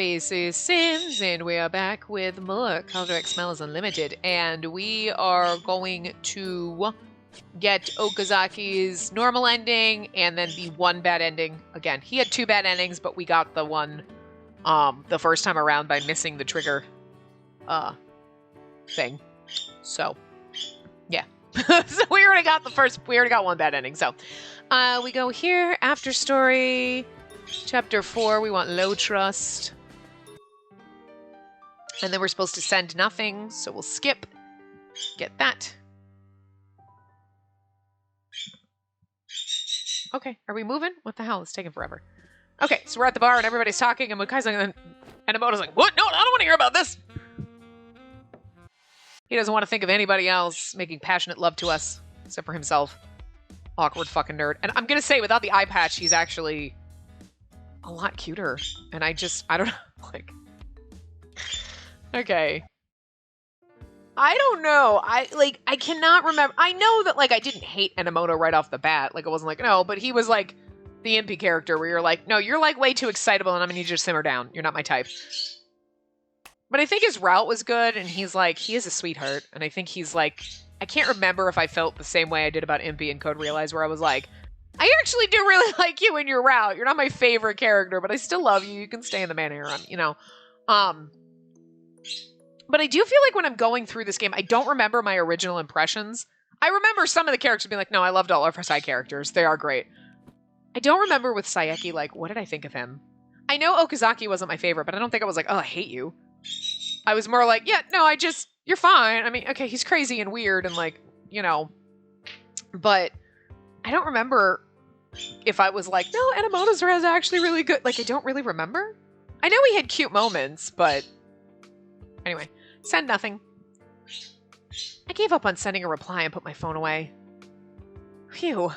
Spacey Sims, and we are back with more Counter-X Malice Unlimited, and we are going to get Okazaki's normal ending, and then the one bad ending. Again, he had two bad endings, but we got the one, the first time around by missing the trigger, thing. So, yeah. So we already got one bad ending, so. We go here, after story, chapter 4, we want low trust. And then we're supposed to send nothing, so we'll skip. Get that. Okay, are we moving? What the hell? It's taking forever. Okay, so we're at the bar and everybody's talking and Mukai's like, and Emoto's like, what? No, I don't want to hear about this. He doesn't want to think of anybody else making passionate love to us, except for himself. Awkward fucking nerd. And I'm gonna say, without the eye patch, he's actually a lot cuter. And I don't know, like... Okay. I don't know. I cannot remember. I know that, like, I didn't hate Enomoto right off the bat. Like, I wasn't like, no, but he was, like, the impy character where you're like, no, you're, like, way too excitable and I'm gonna need you to simmer down. You're not my type. But I think his route was good, and he's, like, he is a sweetheart. And I think he's, like... I can't remember if I felt the same way I did about Impy in Code Realize, where I was like, I actually do really like you in your route. You're not my favorite character, but I still love you. You can stay in the man run, you know? But I do feel like when I'm going through this game, I don't remember my original impressions. I remember some of the characters being like, no, I loved all of our side characters. They are great. I don't remember with Saeki, like, what did I think of him? I know Okazaki wasn't my favorite, but I don't think I was like, oh, I hate you. I was more like, yeah, no, you're fine. I mean, okay, he's crazy and weird and, like, you know. But I don't remember if I was like, no, Enomoto's is actually really good. Like, I don't really remember. I know he had cute moments, but... Anyway, send nothing. I gave up on sending a reply and put my phone away. Phew.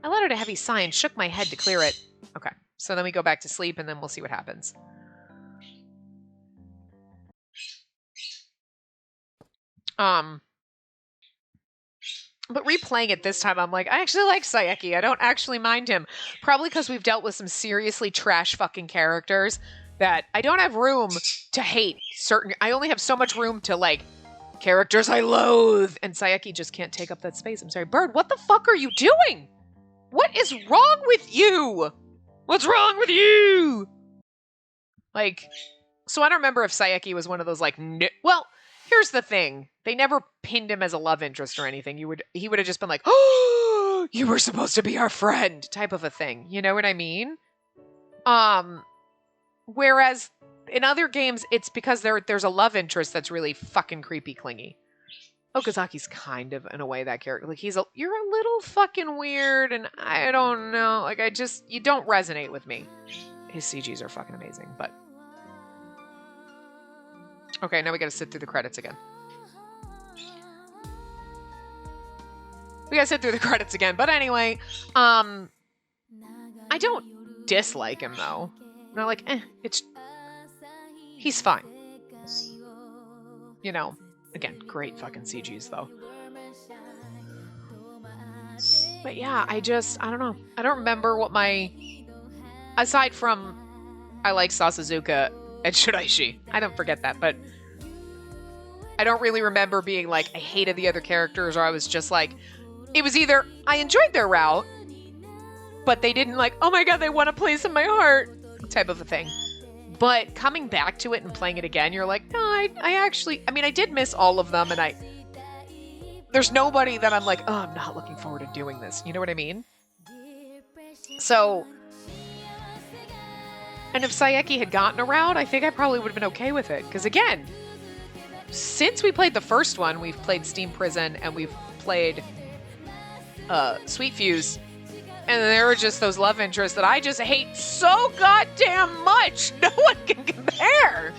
I let out a heavy sigh and shook my head to clear it. Okay, so then we go back to sleep and then we'll see what happens. But replaying it this time, I'm like, I actually like Saeki. I don't actually mind him. Probably because we've dealt with some seriously trash fucking characters that I don't have room to hate certain... I only have so much room to, like, characters I loathe. And Saeki just can't take up that space. I'm sorry. Bird, what the fuck are you doing? What is wrong with you? What's wrong with you? Like, so I don't remember if Saeki was one of those, like, well... Here's the thing. They never pinned him as a love interest or anything. He would have just been like, oh, you were supposed to be our friend, type of a thing. You know what I mean? Whereas in other games, it's because there's a love interest that's really fucking creepy clingy. Okazaki's kind of, in a way, that character. Like, you're a little fucking weird, and I don't know. Like, you don't resonate with me. His CGs are fucking amazing, but... Okay, now we gotta sit through the credits again. But anyway, I don't dislike him, though. I'm not like, he's fine. You know, again, great fucking CGs, though. But yeah, I don't know. I don't remember what aside from, I like Sasazuka and Shiraishi. I don't forget that, but I don't really remember being like, I hated the other characters, or I was just like, it was either I enjoyed their route, but they didn't like, oh my god, they want a place in my heart, type of a thing. But coming back to it and playing it again, you're like, no, I did miss all of them, and there's nobody that I'm like, oh, I'm not looking forward to doing this. You know what I mean? So... And if Saeki had gotten a route, I think I probably would have been okay with it. Because again, since we played the first one, we've played Steam Prison and we've played Sweet Fuse. And there are just those love interests that I just hate so goddamn much. No one can compare.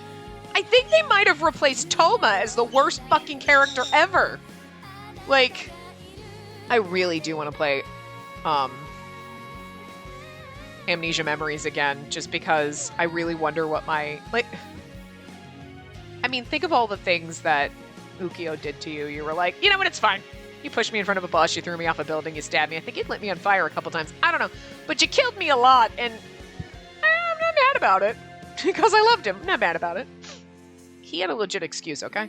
I think they might have replaced Toma as the worst fucking character ever. Like, I really do want to play Amnesia Memories again, just because I really wonder what think of all the things that Ukyo did to you. You were like, you know what, it's fine. You pushed me in front of a bus, you threw me off a building, you stabbed me. I think you lit me on fire a couple times. I don't know. But you killed me a lot, and I'm not mad about it. Because I loved him. Not mad about it. He had a legit excuse, okay?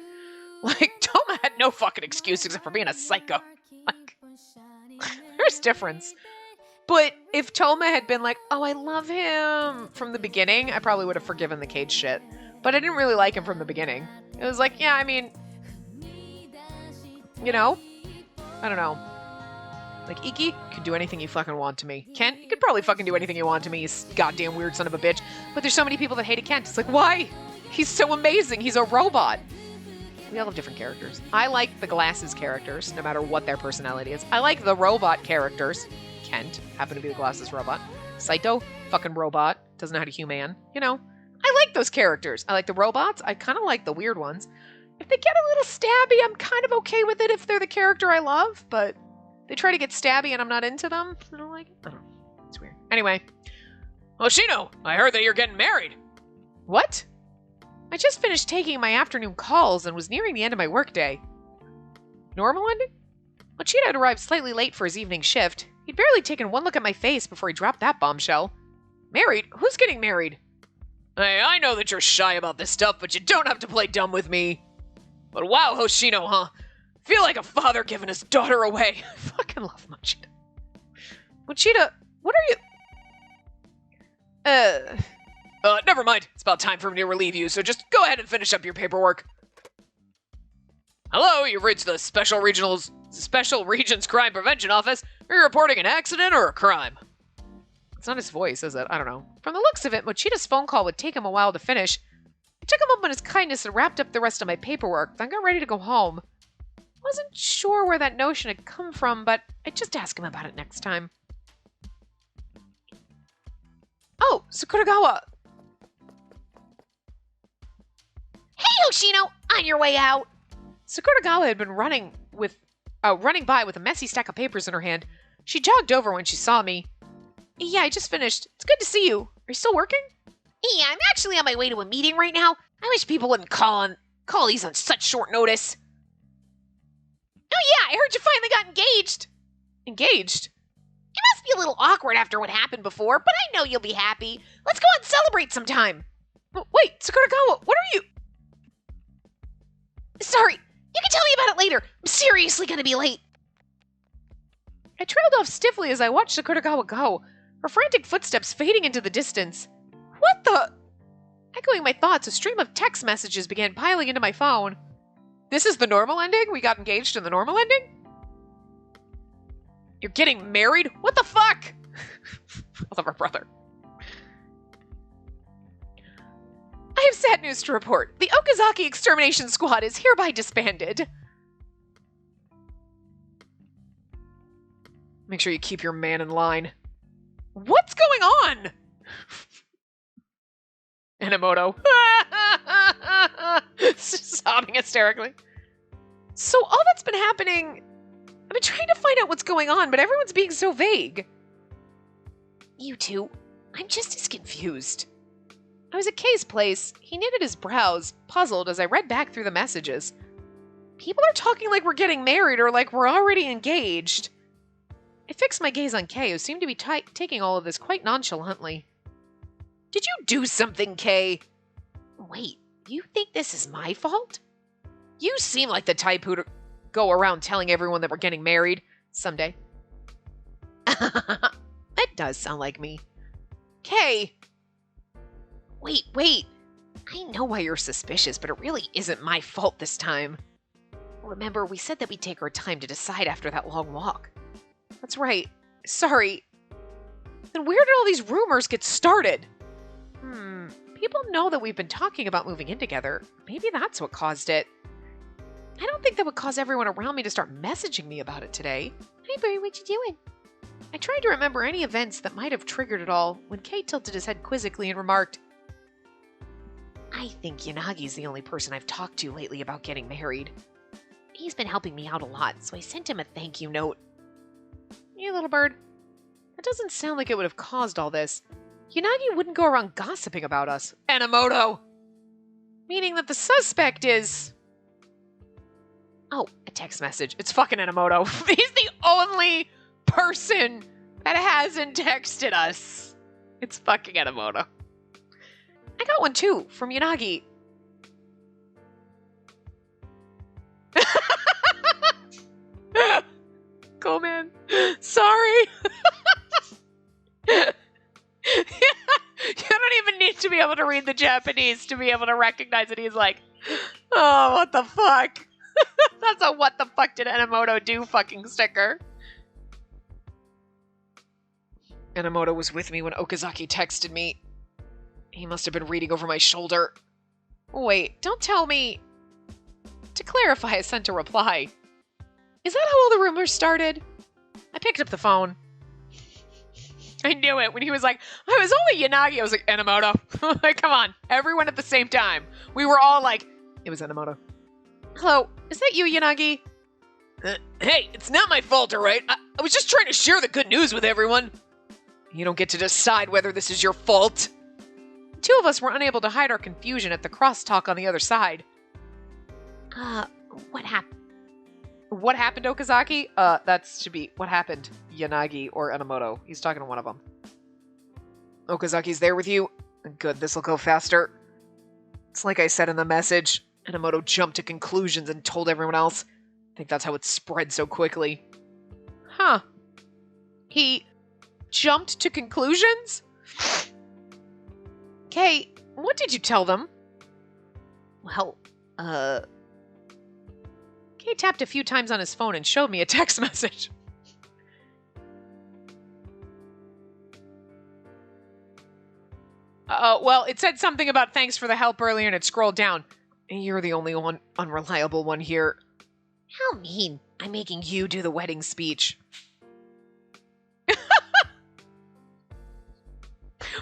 Like, Toma had no fucking excuse except for being a psycho. Like, there's difference. But if Toma had been like, oh, I love him from the beginning, I probably would have forgiven the Cage shit. But I didn't really like him from the beginning. It was like, yeah, I mean, you know, I don't know. Like, Iki could do anything you fucking want to me. Kent, you could probably fucking do anything you want to me, you goddamn weird son of a bitch. But there's so many people that hated Kent. It's like, why? He's so amazing. He's a robot. We all have different characters. I like the glasses characters, no matter what their personality is. I like the robot characters. Kent happened to be the glasses robot. Saito, fucking robot, doesn't know how to human. You know, I like those characters. I like the robots. I kind of like the weird ones. If they get a little stabby, I'm kind of okay with it if they're the character I love, but they try to get stabby and I'm not into them. I don't like it. I don't know. It's weird. Anyway. Hoshino, I heard that you're getting married. What? I just finished taking my afternoon calls and was nearing the end of my workday. Normal ending? Mochida had arrived slightly late for his evening shift. He'd barely taken one look at my face before he dropped that bombshell. Married? Who's getting married? Hey, I know that you're shy about this stuff, but you don't have to play dumb with me. But wow, Hoshino, huh? Feel like a father giving his daughter away. I fucking love Mochida. Mochida, what are you... never mind. It's about time for me to relieve you, so just go ahead and finish up your paperwork. Hello, you've reached the Special Regions Crime Prevention Office. Are you reporting an accident or a crime? It's not his voice, is it? I don't know. From the looks of it, Mochida's phone call would take him a while to finish. I took him up on his kindness and wrapped up the rest of my paperwork, then got ready to go home. Wasn't sure where that notion had come from, but I'd just ask him about it next time. Oh, Sakuragawa! Hey, Hoshino! On your way out! Sakuragawa had been running by with a messy stack of papers in her hand. She jogged over when she saw me. Yeah, I just finished. It's good to see you. Are you still working? Yeah, I'm actually on my way to a meeting right now. I wish people wouldn't call these on such short notice. Oh yeah, I heard you finally got engaged. Engaged? It must be a little awkward after what happened before, but I know you'll be happy. Let's go out and celebrate sometime. Wait, Sakuragawa, what are you... Sorry, you can tell me about it later. I'm seriously gonna be late. I trailed off stiffly as I watched Sakuragawa go, her frantic footsteps fading into the distance. What the... Echoing my thoughts, a stream of text messages began piling into my phone. This is the normal ending? We got engaged in the normal ending? You're getting married? What the fuck? I love our brother. I have sad news to report. The Okazaki Extermination Squad is hereby disbanded. Make sure you keep your man in line. What's going on? Enomoto. Sobbing hysterically. So all that's been happening... I've been trying to find out what's going on, but everyone's being so vague. You two, I'm just as confused. I was at Kay's place. He knitted his brows, puzzled as I read back through the messages. People are talking like we're getting married or like we're already engaged. I fixed my gaze on Kay, who seemed to be taking all of this quite nonchalantly. Did you do something, Kay? Wait, you think this is my fault? You seem like the type who'd go around telling everyone that we're getting married someday. That does sound like me. Kay! Wait. I know why you're suspicious, but it really isn't my fault this time. Remember, we said that we'd take our time to decide after that long walk. That's right. Sorry. Then where did all these rumors get started? People know that we've been talking about moving in together. Maybe that's what caused it. I don't think that would cause everyone around me to start messaging me about it today. Hi, Brie, what you doing? I tried to remember any events that might have triggered it all when Kay tilted his head quizzically and remarked, I think Yanagi's the only person I've talked to lately about getting married. He's been helping me out a lot, so I sent him a thank you note. You little bird. That doesn't sound like it would have caused all this. Yanagi wouldn't go around gossiping about us. Enomoto! Meaning that the suspect is... Oh, a text message. It's fucking Enomoto. He's the only person that hasn't texted us. It's fucking Enomoto. I got one too, from Yanagi. Cool, man. Sorry. You don't even need to be able to read the Japanese to be able to recognize it. He's like, oh, what the fuck? That's a what the fuck did Enomoto do fucking sticker. Enomoto was with me when Okazaki texted me. He must have been reading over my shoulder. Wait, don't tell me. To clarify, I sent a reply. Is that how all the rumors started? I picked up the phone. I knew it when he was like, I was only Yanagi. I was like, Enomoto. Like, come on. Everyone at the same time. We were all like, it was Enomoto. Hello, is that you, Yanagi? Hey, it's not my fault, all right? I was just trying to share the good news with everyone. You don't get to decide whether this is your fault. The two of us were unable to hide our confusion at the crosstalk on the other side. What happened? What happened, Okazaki? That's to be what happened, Yanagi or Enomoto. He's talking to one of them. Okazaki's there with you? Good, this'll go faster. It's like I said in the message. Enomoto jumped to conclusions and told everyone else. I think that's how it spread so quickly. Huh. He jumped to conclusions? Kay, what did you tell them? Well, Kay tapped a few times on his phone and showed me a text message. Well, it said something about thanks for the help earlier and it scrolled down. You're the only one unreliable one here. How mean. I'm making you do the wedding speech.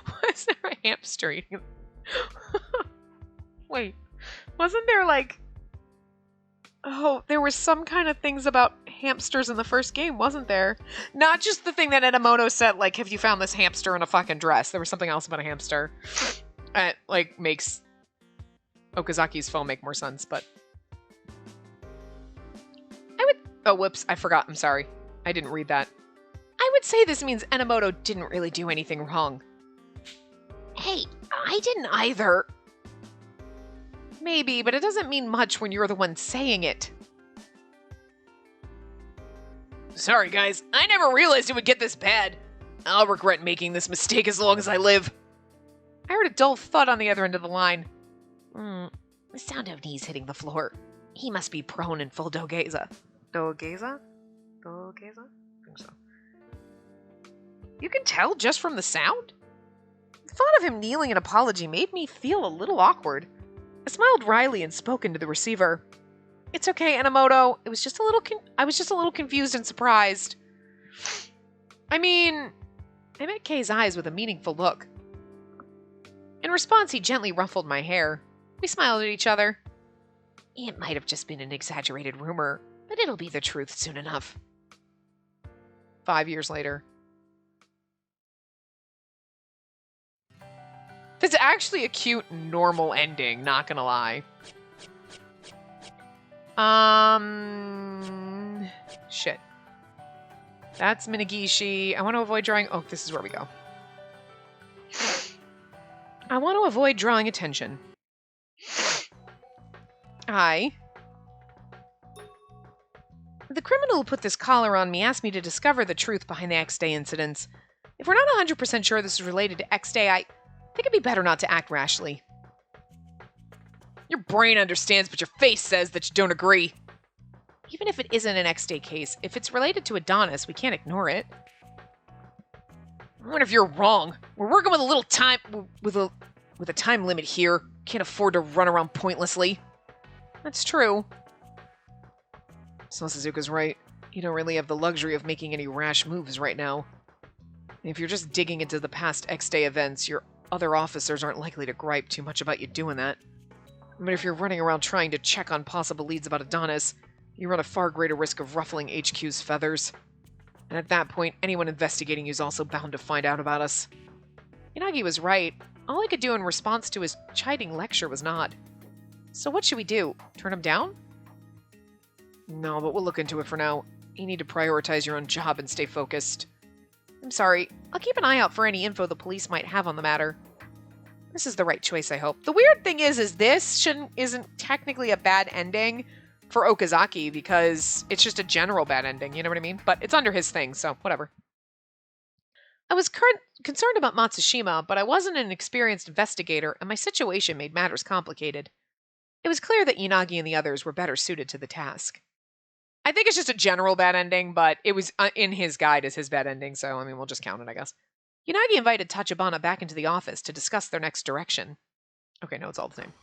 Why is there a hamster eating? Wait, wasn't there like... Oh, there were some kind of things about hamsters in the first game, wasn't there? Not just the thing that Enomoto said, like, have you found this hamster in a fucking dress? There was something else about a hamster. It, like, makes Okazaki's phone make more sense, but... I would... Oh, whoops, I forgot. I'm sorry. I didn't read that. I would say this means Enomoto didn't really do anything wrong. Hey, I didn't either. Maybe, but it doesn't mean much when you're the one saying it. Sorry, guys. I never realized it would get this bad. I'll regret making this mistake as long as I live. I heard a dull thud on the other end of the line. The sound of knees hitting the floor. He must be prone in full dogeza. Dogeza? Dogeza? I think so. You can tell just from the sound? The thought of him kneeling in apology made me feel a little awkward. I smiled wryly and spoke into the receiver. It's okay, Enomoto. I was just a little confused and surprised. I mean, I met Kay's eyes with a meaningful look. In response, he gently ruffled my hair. We smiled at each other. It might have just been an exaggerated rumor, but it'll be the truth soon enough. 5 years later. That's actually a cute, normal ending, not gonna lie. Shit. That's Minagishi. I want to avoid drawing... Oh, this is where we go. I want to avoid drawing attention. The criminal who put this collar on me asked me to discover the truth behind the X-Day incidents. If we're not 100% sure this is related to X-Day, I think it'd be better not to act rashly. Your brain understands, but your face says that you don't agree. Even if it isn't an X-Day case, if it's related to Adonis, we can't ignore it. What if you're wrong? We're working with a little time, with a time limit here. Can't afford to run around pointlessly. That's true. So Suzuka's right. You don't really have the luxury of making any rash moves right now. And if you're just digging into the past X-Day events, your other officers aren't likely to gripe too much about you doing that. But if you're running around trying to check on possible leads about Adonis, you run a far greater risk of ruffling HQ's feathers. And at that point, anyone investigating you is also bound to find out about us. Yanagi was right. All I could do in response to his chiding lecture was nod. So what should we do? Turn him down? No, but we'll look into it for now. You need to prioritize your own job and stay focused. I'm sorry. I'll keep an eye out for any info the police might have on the matter. This is the right choice, I hope. The weird thing is this isn't technically a bad ending for Okazaki because it's just a general bad ending, you know what I mean? But it's under his thing, so whatever. I was concerned about Matsushima, but I wasn't an experienced investigator, and my situation made matters complicated. It was clear that Yanagi and the others were better suited to the task. I think it's just a general bad ending, but it was in his guide as his bad ending, so I mean, we'll just count it, I guess. Yanagi invited Tachibana back into the office to discuss their next direction. Okay, no, it's all the same.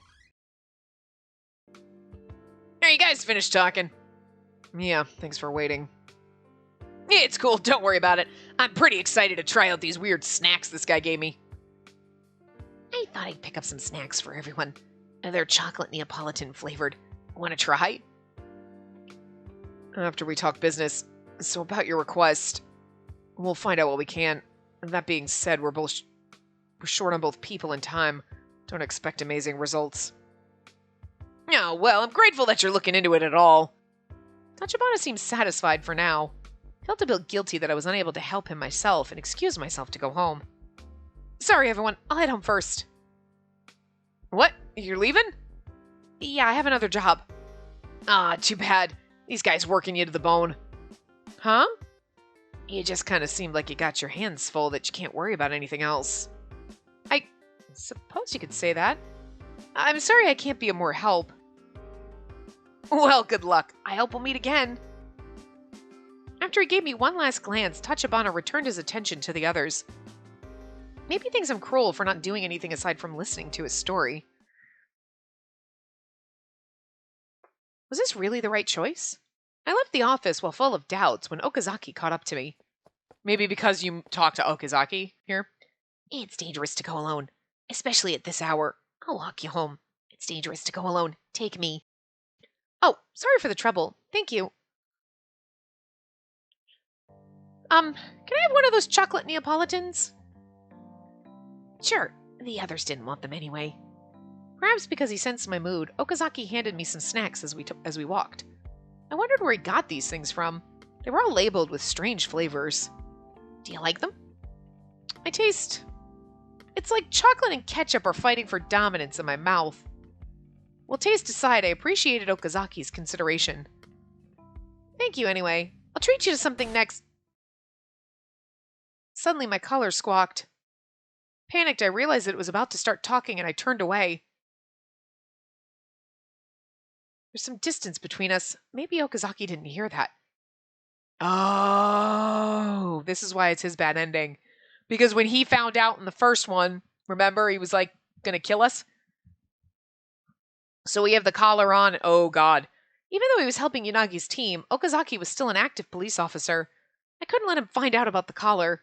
There, you guys finished talking. Yeah, thanks for waiting. Yeah, it's cool, don't worry about it. I'm pretty excited to try out these weird snacks this guy gave me. I thought I'd pick up some snacks for everyone. They're chocolate Neapolitan flavored. Want to try? After we talk business. So about your request, we'll find out what we can. That being said, we're short on both people and time. Don't expect amazing results. Oh, well, I'm grateful that you're looking into it at all. Tachibana seems satisfied for now. Felt a bit guilty that I was unable to help him myself and excused myself to go home. Sorry, everyone. I'll head home first. What? You're leaving? Yeah, I have another job. Ah, too bad. These guys working you to the bone. Huh? You just kind of seemed like you got your hands full that you can't worry about anything else. I suppose you could say that. I'm sorry I can't be of more help. Well, good luck. I hope we'll meet again. After he gave me one last glance, Tachibana returned his attention to the others. Maybe he thinks I'm cruel for not doing anything aside from listening to his story. Was this really the right choice? I left the office while full of doubts when Okazaki caught up to me. Maybe because you talked to Okazaki here? It's dangerous to go alone, especially at this hour. I'll walk you home. It's dangerous to go alone. Take me. Oh, sorry for the trouble. Thank you. Can I have one of those chocolate Neapolitans? Sure. The others didn't want them anyway. Perhaps because he sensed my mood, Okazaki handed me some snacks as we walked. I wondered where he got these things from. They were all labeled with strange flavors. Do you like them? I taste... It's like chocolate and ketchup are fighting for dominance in my mouth. Well, taste aside, I appreciated Okazaki's consideration. Thank you anyway. I'll treat you to something next. Suddenly my collar squawked. Panicked, I realized that it was about to start talking and I turned away. There's some distance between us. Maybe Okazaki didn't hear that. Oh, this is why it's his bad ending. Because when he found out in the first one, remember, he was like, gonna kill us? So we have the collar on. Oh, God. Even though he was helping Yanagi's team, Okazaki was still an active police officer. I couldn't let him find out about the collar.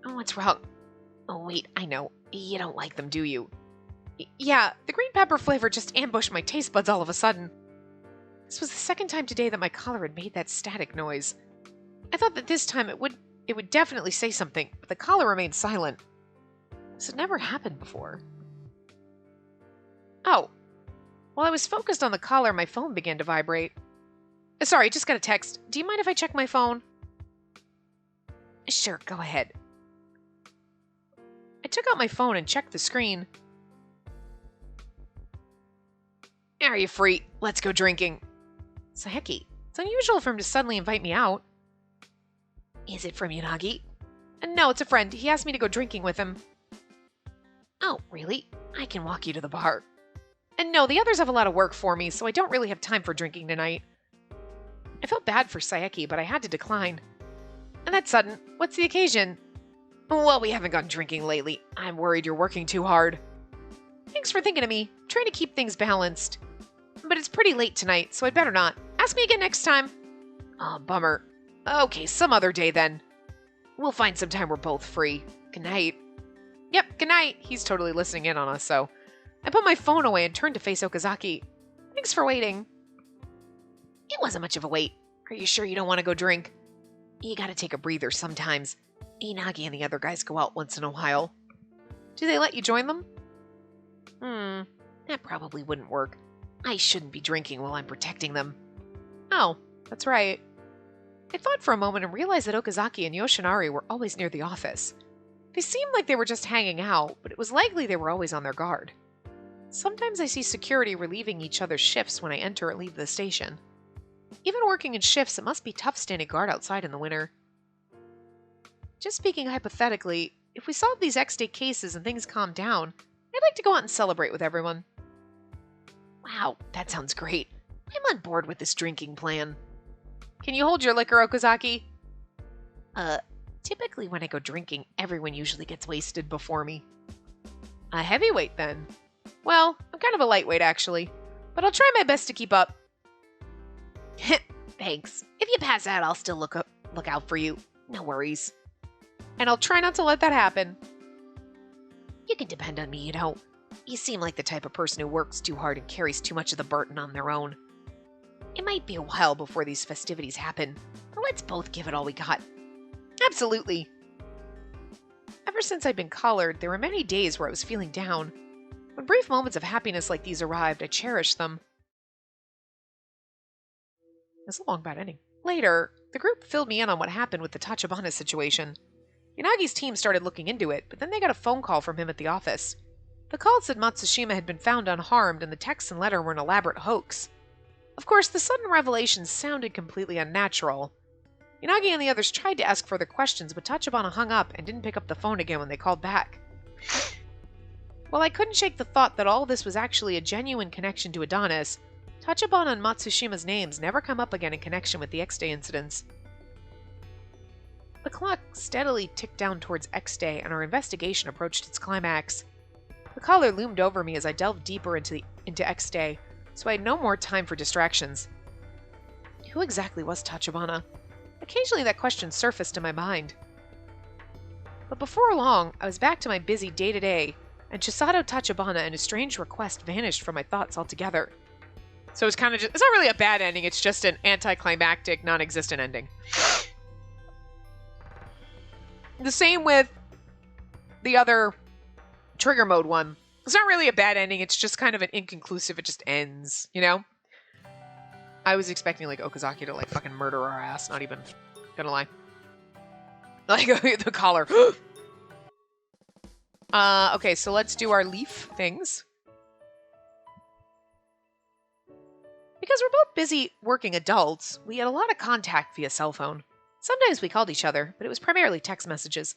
Oh, what's wrong? Oh, wait, I know. You don't like them, do you? Yeah, the green pepper flavor just ambushed my taste buds all of a sudden. This was the second time today that my collar had made that static noise. I thought that this time it would definitely say something, but the collar remained silent. This had never happened before. Oh. While I was focused on the collar, my phone began to vibrate. Sorry, just got a text. Do you mind if I check my phone? Sure, go ahead. I took out my phone and checked the screen. Are you free? Let's go drinking. Saeki, it's unusual for him to suddenly invite me out. Is it from Yanagi? No, it's a friend. He asked me to go drinking with him. Oh, really? I can walk you to the bar. And no, the others have a lot of work for me, so I don't really have time for drinking tonight. I felt bad for Saeki, but I had to decline. And that's sudden. What's the occasion? Well, we haven't gone drinking lately. I'm worried you're working too hard. Thanks for thinking of me. Trying to keep things balanced. But it's pretty late tonight, so I'd better not. Ask me again next time. Oh, bummer. Okay, some other day then. We'll find some time we're both free. Good night. Yep, good night. He's totally listening in on us, so... I put my phone away and turned to face Okazaki. Thanks for waiting. It wasn't much of a wait. Are you sure you don't want to go drink? You gotta take a breather sometimes. Inagi and the other guys go out once in a while. Do they let you join them? That probably wouldn't work. I shouldn't be drinking while I'm protecting them. Oh, that's right. I thought for a moment and realized that Okazaki and Yoshinari were always near the office. They seemed like they were just hanging out, but it was likely they were always on their guard. Sometimes I see security relieving each other's shifts when I enter or leave the station. Even working in shifts, it must be tough standing guard outside in the winter. Just speaking hypothetically, if we solve these X-Day cases and things calm down, I'd like to go out and celebrate with everyone. Wow, that sounds great. I'm on board with this drinking plan. Can you hold your liquor, Okazaki? Typically when I go drinking, everyone usually gets wasted before me. A heavyweight, then. Well, I'm kind of a lightweight, actually. But I'll try my best to keep up. Thanks. If you pass out, I'll still look out for you. No worries. And I'll try not to let that happen. You can depend on me, you know. You seem like the type of person who works too hard and carries too much of the burden on their own. It might be a while before these festivities happen, but let's both give it all we got. Absolutely. Ever since I'd been collared, there were many days where I was feeling down. When brief moments of happiness like these arrived, I cherished them. It's a long bad ending. Later, the group filled me in on what happened with the Tachibana situation. Yanagi's team started looking into it, but then they got a phone call from him at the office. The call said Matsushima had been found unharmed and the text and letter were an elaborate hoax. Of course, the sudden revelation sounded completely unnatural. Yanagi and the others tried to ask further questions, but Tachibana hung up and didn't pick up the phone again when they called back. While I couldn't shake the thought that all this was actually a genuine connection to Adonis, Tachibana and Matsushima's names never come up again in connection with the X-Day incidents. The clock steadily ticked down towards X-Day, and our investigation approached its climax. The collar loomed over me as I delved deeper into X-Day, so I had no more time for distractions. Who exactly was Tachibana? Occasionally that question surfaced in my mind. But before long, I was back to my busy day-to-day, and Chisato Tachibana and his strange request vanished from my thoughts altogether. So it's kind of just, it's not really a bad ending, it's just an anticlimactic, non-existent ending. The same with the other trigger mode one. It's not really a bad ending, it's just kind of an inconclusive, it just ends, you know? I was expecting, like, Okazaki to, like, fucking murder our ass, not even gonna lie. Like, the collar. Okay, so let's do our leaf things. Because we're both busy working adults, we had a lot of contact via cell phone. Sometimes we called each other, but it was primarily text messages.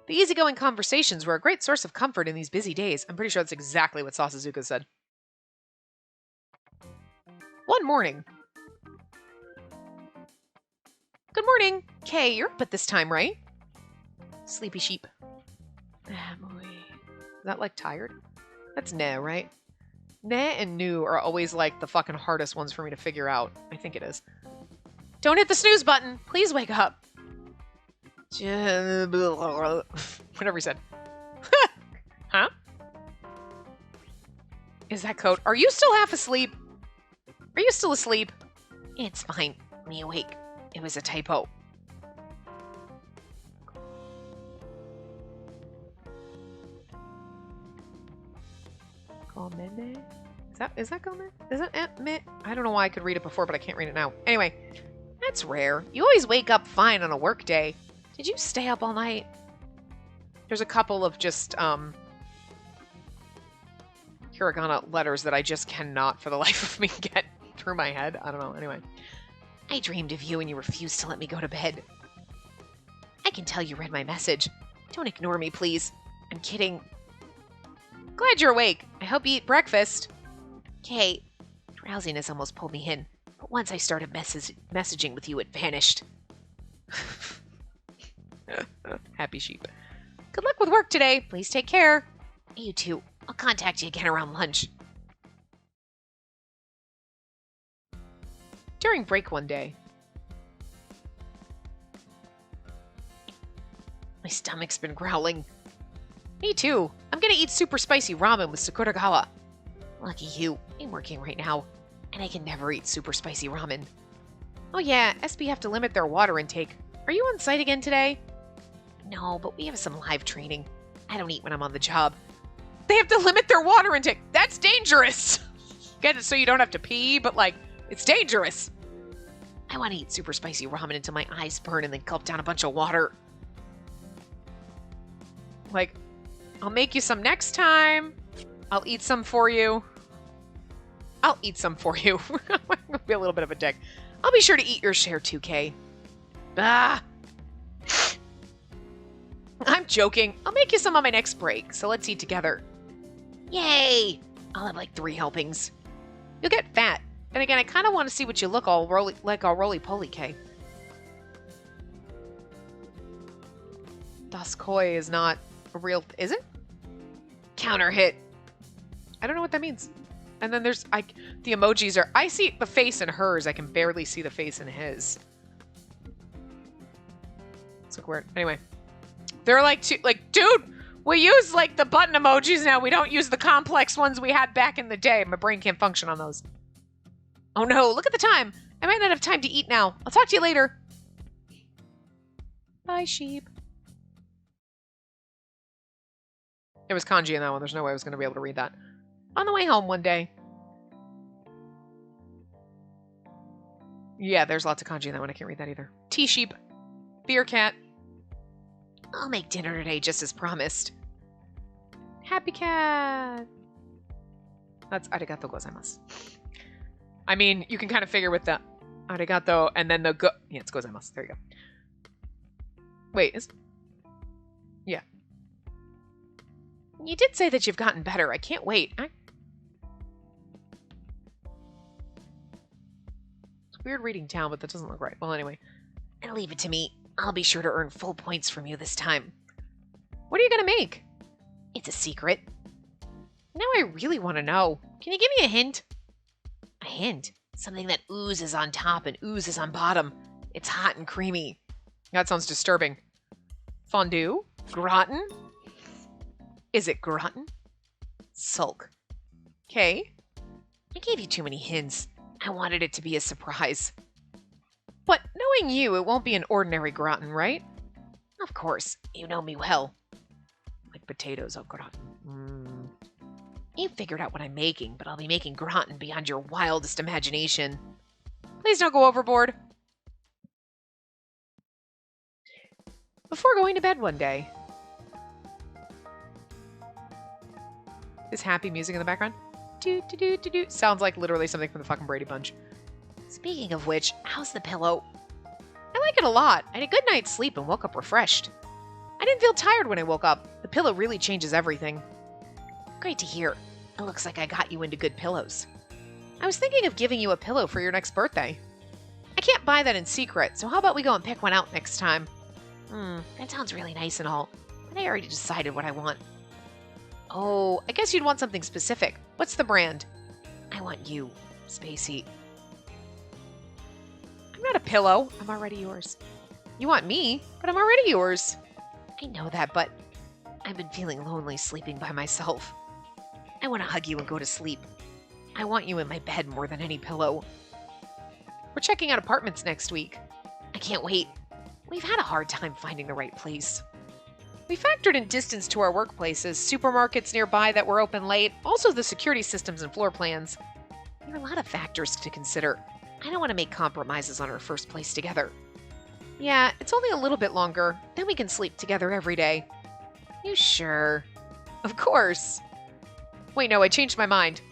The easygoing conversations were a great source of comfort in these busy days. I'm pretty sure that's exactly what Sasazuka said. One morning. Good morning. Kay, you're up at this time, right? Sleepy sheep. Ah, boy. Is that like tired? That's ne, right? Ne and nu are always like the fucking hardest ones for me to figure out. I think it is. Don't hit the snooze button. Please wake up. Whatever he said. Huh? Is that code? Are you still half asleep? Are you still asleep? It's fine. Me awake. It was a typo. Gomeme? Is that Gomeme? Is it me? I don't know why I could read it before, but I can't read it now. Anyway, that's rare. You always wake up fine on a work day. Did you stay up all night? There's a couple of just, hiragana letters that I just cannot, for the life of me, get through my head. I don't know. Anyway. I dreamed of you and you refused to let me go to bed. I can tell you read my message. Don't ignore me, please. I'm kidding. Glad you're awake. I hope you eat breakfast. Kay, drowsiness almost pulled me in, but once I started messaging with you, it vanished. Happy sheep. Good luck with work today. Please take care. You too. I'll contact you again around lunch. During break one day. My stomach's been growling. Me too. I'm gonna eat super spicy ramen with Sakuragawa. Lucky you. I'm working right now, and I can never eat super spicy ramen. Oh yeah, SB have to limit their water intake. Are you on site again today? No, but we have some live training. I don't eat when I'm on the job. They have to limit their water intake. That's dangerous. Get it so you don't have to pee, but like, it's dangerous. I want to eat super spicy ramen until my eyes burn and then gulp down a bunch of water. Like, I'll make you some next time. I'll eat some for you. I'll eat some for you. I'm gonna be a little bit of a dick. I'll be sure to eat your share too, Kay. Ah. I'm joking. I'll make you some on my next break, so let's eat together. Yay! I'll have like 3 helpings. You'll get fat. And again, I kind of want to see what you look all roly-poly, Kay. Doskoi is not a real... Is it? Counter hit. I don't know what that means. And then there's... the emojis are... I see the face in hers. I can barely see the face in his. It's like weird. Anyway. They're like... dude! We use, like, the button emojis now. We don't use the complex ones we had back in the day. My brain can't function on those. Oh, no. Look at the time. I might not have time to eat now. I'll talk to you later. Bye, sheep. There was kanji in that one. There's no way I was going to be able to read that. On the way home one day. Yeah, there's lots of kanji in that one. I can't read that either. T-sheep. Beer cat. I'll make dinner today just as promised. Happy cat. That's arigato gozaimasu. I mean, you can kind of figure with the arigato and then the go... Yeah, it's gozaimasu. There you go. Wait, is... Yeah. You did say that you've gotten better. I can't wait. It's weird reading down, but that doesn't look right. Well, anyway. And leave it to me. I'll be sure to earn full points from you this time. What are you going to make? It's a secret. Now I really want to know. Can you give me a hint? A hint? Something that oozes on top and oozes on bottom. It's hot and creamy. That sounds disturbing. Fondue? Gratin? Is it gratin? Sulk. Okay. I gave you too many hints. I wanted it to be a surprise. But knowing you, it won't be an ordinary gratin, right? Of course. You know me well. Like potatoes au gratin. You figured out what I'm making, but I'll be making gratin beyond your wildest imagination. Please don't go overboard. Before going to bed one day. Is happy music in the background? Do. Sounds like literally something from the fucking Brady Bunch. Speaking of which, how's the pillow? I like it a lot. I had a good night's sleep and woke up refreshed. I didn't feel tired when I woke up. The pillow really changes everything. Great to hear. It looks like I got you into good pillows. I was thinking of giving you a pillow for your next birthday. I can't buy that in secret, so how about we go and pick one out next time? That sounds really nice and all, but I already decided what I want. Oh, I guess you'd want something specific. What's the brand? I want you, Spacey. I'm not a pillow. I'm already yours. You want me, but I'm already yours. I know that, but I've been feeling lonely sleeping by myself. I want to hug you and go to sleep. I want you in my bed more than any pillow. We're checking out apartments next week. I can't wait. We've had a hard time finding the right place. We factored in distance to our workplaces, supermarkets nearby that were open late, also the security systems and floor plans. There are a lot of factors to consider. I don't want to make compromises on our first place together. Yeah, it's only a little bit longer. Then we can sleep together every day. You sure? Of course. Wait, no, I changed my mind.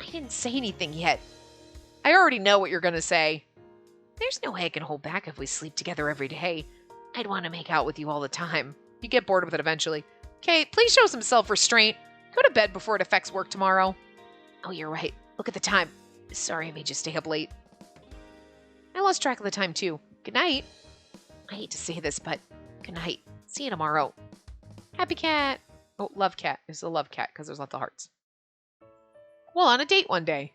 I didn't say anything yet. I already know what you're going to say. There's no way I can hold back if we sleep together every day. I'd want to make out with you all the time. You get bored with it eventually. Kate, please show some self-restraint. Go to bed before it affects work tomorrow. Oh, you're right. Look at the time. Sorry I made you stay up late. I lost track of the time, too. Good night. I hate to say this, but good night. See you tomorrow. Happy cat. Oh, love cat. It's a love cat because there's lots of hearts. Well, on a date one day.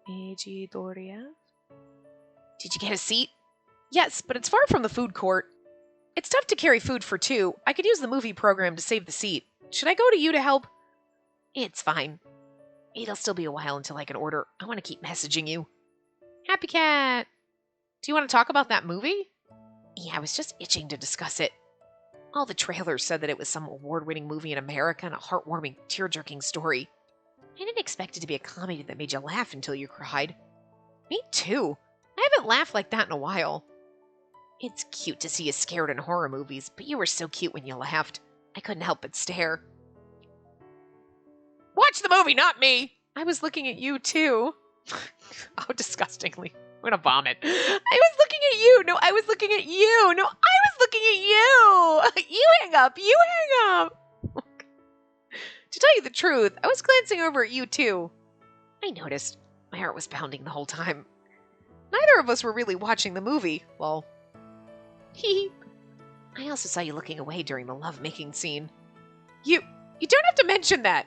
Did you get a seat? Yes, but it's far from the food court. It's tough to carry food for 2. I could use the movie program to save the seat. Should I go to you to help? It's fine. It'll still be a while until I can order. I want to keep messaging you. Happy cat. Do you want to talk about that movie? Yeah, I was just itching to discuss it. All the trailers said that it was some award-winning movie in America and a heartwarming, tear-jerking story. I didn't expect it to be a comedy that made you laugh until you cried. Me too. I haven't laughed like that in a while. It's cute to see you scared in horror movies, but you were so cute when you laughed. I couldn't help but stare. Watch the movie, not me! I was looking at you, too. Oh, disgustingly. I'm gonna vomit. I was looking at you. No, I was looking at you. No, I was looking at you. You hang up. You hang up. To tell you the truth, I was glancing over at you, too. I noticed. My heart was pounding the whole time. Neither of us were really watching the movie. Well, hee. I also saw you looking away during the lovemaking scene. You don't have to mention that.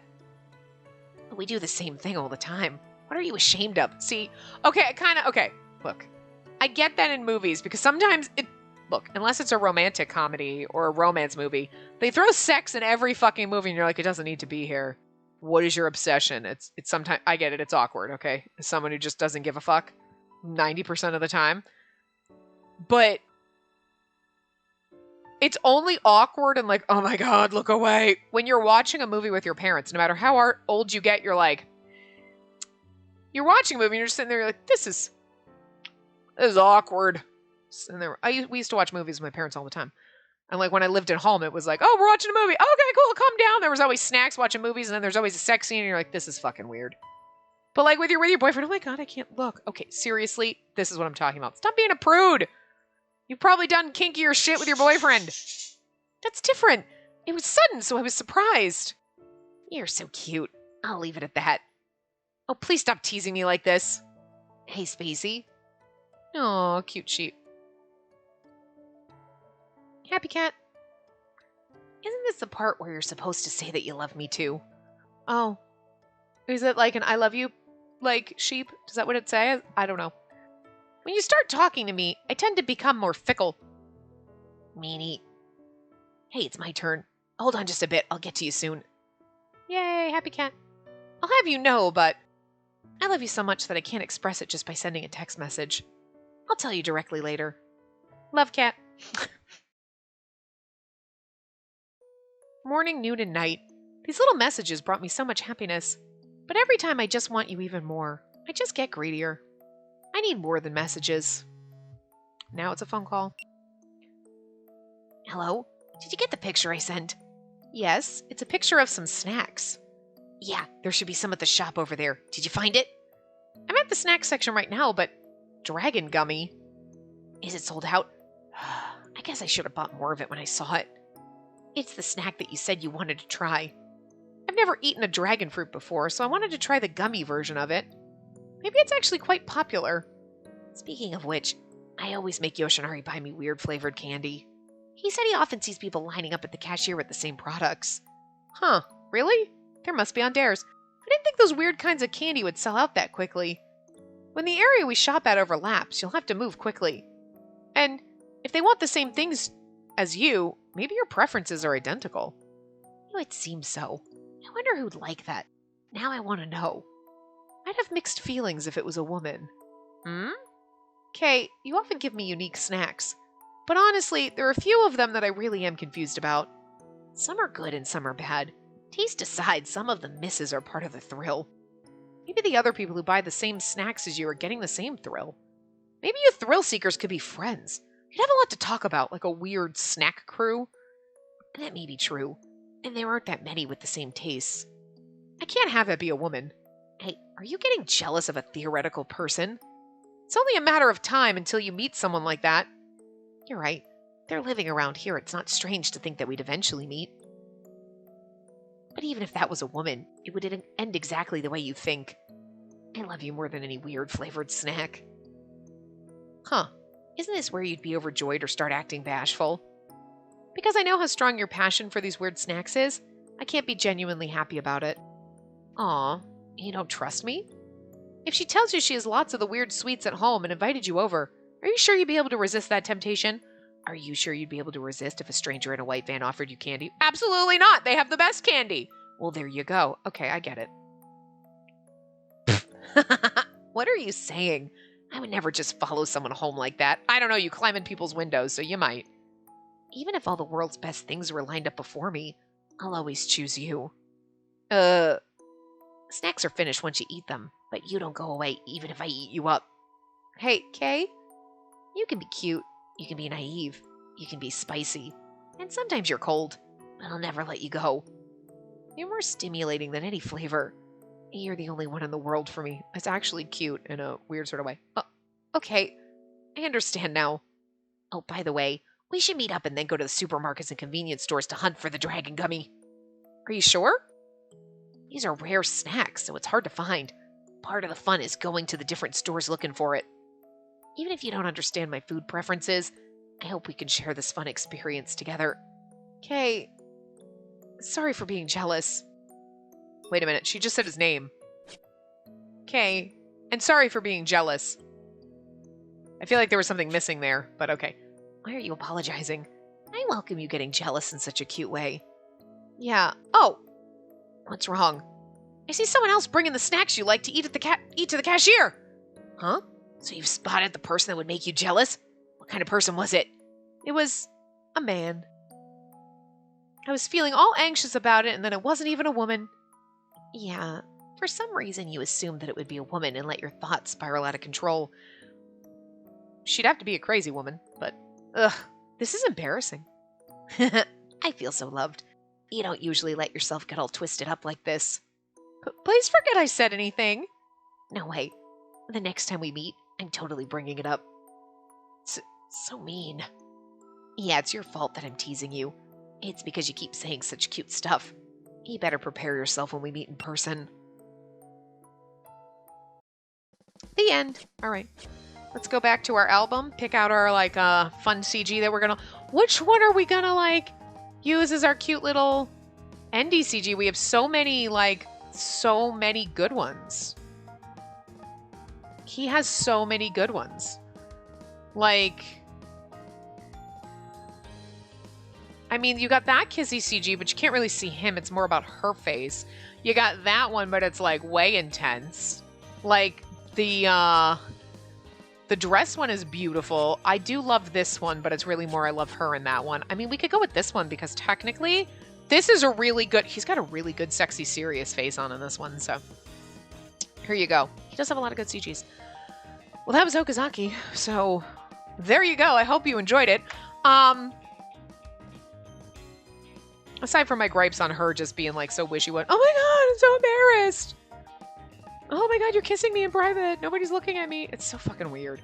We do the same thing all the time. What are you ashamed of? See, okay, look. I get that in movies because sometimes look, unless it's a romantic comedy or a romance movie, they throw sex in every fucking movie and you're like, it doesn't need to be here. What is your obsession? It's sometimes, I get it, it's awkward, okay? As someone who just doesn't give a fuck 90% of the time. But it's only awkward and like, oh my God, look away. When you're watching a movie with your parents, no matter how old you get, you're like, you're watching a movie and you're just sitting there, you're like, this is awkward. And we used to watch movies with my parents all the time. And like when I lived at home, it was like, oh, we're watching a movie. Okay, cool, calm down. There was always snacks watching movies, and then there's always a sex scene, and you're like, this is fucking weird. But like with your boyfriend, oh my God, I can't look. Okay, seriously, this is what I'm talking about. Stop being a prude. You've probably done kinkier shit with your boyfriend. That's different. It was sudden, so I was surprised. You're so cute. I'll leave it at that. Oh, please stop teasing me like this. Hey, Spacey. Aw, cute sheep. Happy cat. Isn't this the part where you're supposed to say that you love me too? Oh. Is it like an I love you, like, sheep? Is that what it says? I don't know. When you start talking to me, I tend to become more fickle. Meanie. Hey, it's my turn. Hold on just a bit. I'll get to you soon. Yay, happy cat. I'll have you know, but I love you so much that I can't express it just by sending a text message. I'll tell you directly later. Love, cat. Morning, noon, and night. These little messages brought me so much happiness. But every time I just want you even more, I just get greedier. I need more than messages. Now it's a phone call. Hello? Did you get the picture I sent? Yes, it's a picture of some snacks. Yeah, there should be some at the shop over there. Did you find it? I'm at the snack section right now, but dragon gummy. Is it sold out? I guess I should have bought more of it when I saw it. It's the snack that you said you wanted to try. I've never eaten a dragon fruit before, so I wanted to try the gummy version of it. Maybe it's actually quite popular. Speaking of which, I always make Yoshinari buy me weird flavored candy. He said he often sees people lining up at the cashier with the same products. Huh, really? There must be on dares. I didn't think those weird kinds of candy would sell out that quickly. When the area we shop at overlaps, you'll have to move quickly. And if they want the same things as you, maybe your preferences are identical. You know, it seems so. I wonder who'd like that. Now I want to know. I'd have mixed feelings if it was a woman. Kay, you often give me unique snacks. But honestly, there are a few of them that I really am confused about. Some are good and some are bad. Taste aside, some of the misses are part of the thrill. Maybe the other people who buy the same snacks as you are getting the same thrill. Maybe you thrill seekers could be friends. You'd have a lot to talk about, like a weird snack crew. And that may be true. And there aren't that many with the same tastes. I can't have that be a woman. Hey, are you getting jealous of a theoretical person? It's only a matter of time until you meet someone like that. You're right. They're living around here. It's not strange to think that we'd eventually meet. But even if that was a woman, it would end exactly the way you think. I love you more than any weird flavored snack. Huh. Isn't this where you'd be overjoyed or start acting bashful? Because I know how strong your passion for these weird snacks is, I can't be genuinely happy about it. Aw, you don't trust me? If she tells you she has lots of the weird sweets at home and invited you over, are you sure you'd be able to resist that temptation? Are you sure you'd be able to resist if a stranger in a white van offered you candy? Absolutely not! They have the best candy! Well, there you go. Okay, I get it. What are you saying? I would never just follow someone home like that. I don't know, you climb in people's windows, so you might. Even if all the world's best things were lined up before me, I'll always choose you. Snacks are finished once you eat them, but you don't go away even if I eat you up. Hey, Kay? You can be cute, You can be naive, you can be spicy, and sometimes you're cold, but I'll never let you go. You're more stimulating than any flavor. You're the only one in the world for me. It's actually cute in a weird sort of way. Oh, okay, I understand now. Oh, by the way, we should meet up and then go to the supermarkets and convenience stores to hunt for the dragon gummy. Are you sure? These are rare snacks, so it's hard to find. Part of the fun is going to the different stores looking for it. Even if you don't understand my food preferences, I hope we can share this fun experience together. Okay. Sorry for being jealous. Wait a minute, she just said his name. Okay. And sorry for being jealous. I feel like there was something missing there, but okay. Why are you apologizing? I welcome you getting jealous in such a cute way. Yeah. Oh! What's wrong? I see someone else bringing the snacks you like to eat to the cashier! Huh? So you've spotted the person that would make you jealous? What kind of person was it? It was a man. I was feeling all anxious about it, and then it wasn't even a woman. Yeah, for some reason you assumed that it would be a woman and let your thoughts spiral out of control. She'd have to be a crazy woman, but ugh, this is embarrassing. I feel so loved. You don't usually let yourself get all twisted up like this. Please forget I said anything. No way. The next time we meet, I'm totally bringing it up. So mean. Yeah, it's your fault that I'm teasing you. It's because you keep saying such cute stuff. You better prepare yourself when we meet in person. The end. All right. Let's go back to our album, pick out our, fun CG that we're gonna... Which one are we gonna, use as our cute little ND CG? We have so many good ones. He has so many good ones. I mean, you got that kissy CG, but you can't really see him. It's more about her face. You got that one, but it's, way intense. The dress one is beautiful. I do love this one, but it's really more I love her in that one. I mean, we could go with this one because technically this is a really good... He's got a really good, sexy, serious face on in this one, so... Here you go. He does have a lot of good CGs. Well, that was Okazaki, so there you go. I hope you enjoyed it. Aside from my gripes on her just being, so wishy-washy. Oh my god, I'm so embarrassed! Oh my god, you're kissing me in private. Nobody's looking at me. It's so fucking weird.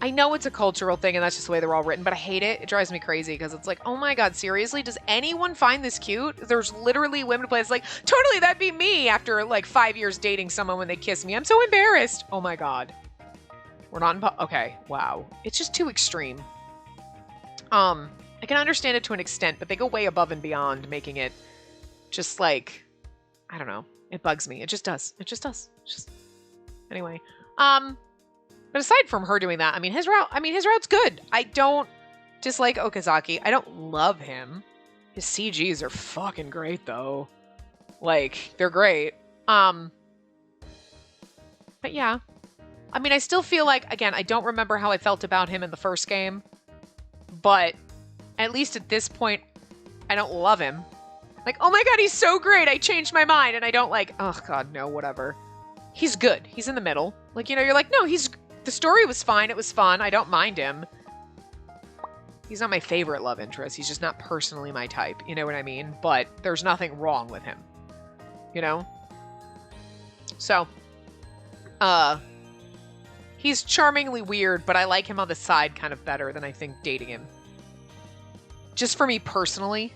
I know it's a cultural thing and that's just the way they're all written, but I hate it. It drives me crazy because it's oh my god, seriously? Does anyone find this cute? There's literally women who play it's totally, that'd be me after 5 years dating someone when they kiss me. I'm so embarrassed. Oh my god. We're not in okay, wow. It's just too extreme. I can understand it to an extent, but they go way above and beyond making it just I don't know. It bugs me. It just does. It just does. Anyway. But aside from her doing that, his route's good. I don't dislike Okazaki. I don't love him. His CGs are fucking great though. They're great. But yeah. I still feel again, I don't remember how I felt about him in the first game, but at least at this point, I don't love him. Oh my god, he's so great, I changed my mind, and I don't oh god, no, whatever. He's good. He's in the middle. You're no, the story was fine, it was fun, I don't mind him. He's not my favorite love interest, he's just not personally my type, you know what I mean? But there's nothing wrong with him. You know? So, he's charmingly weird, but I like him on the side kind of better than I think dating him. Just for me personally.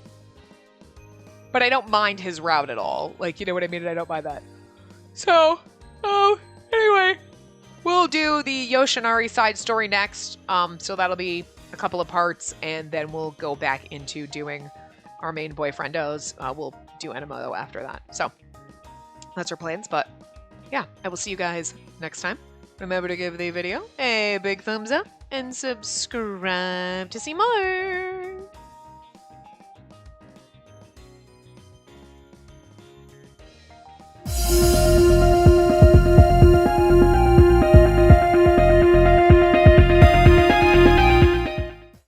But I don't mind his route at all. You know what I mean? And I don't mind that. So, anyway. We'll do the Yoshinari side story next. So that'll be a couple of parts. And then we'll go back into doing our main boyfriendos. We'll do Enemoto after that. So, that's our plans. But, yeah. I will see you guys next time. Remember to give the video a big thumbs up. And subscribe to see more.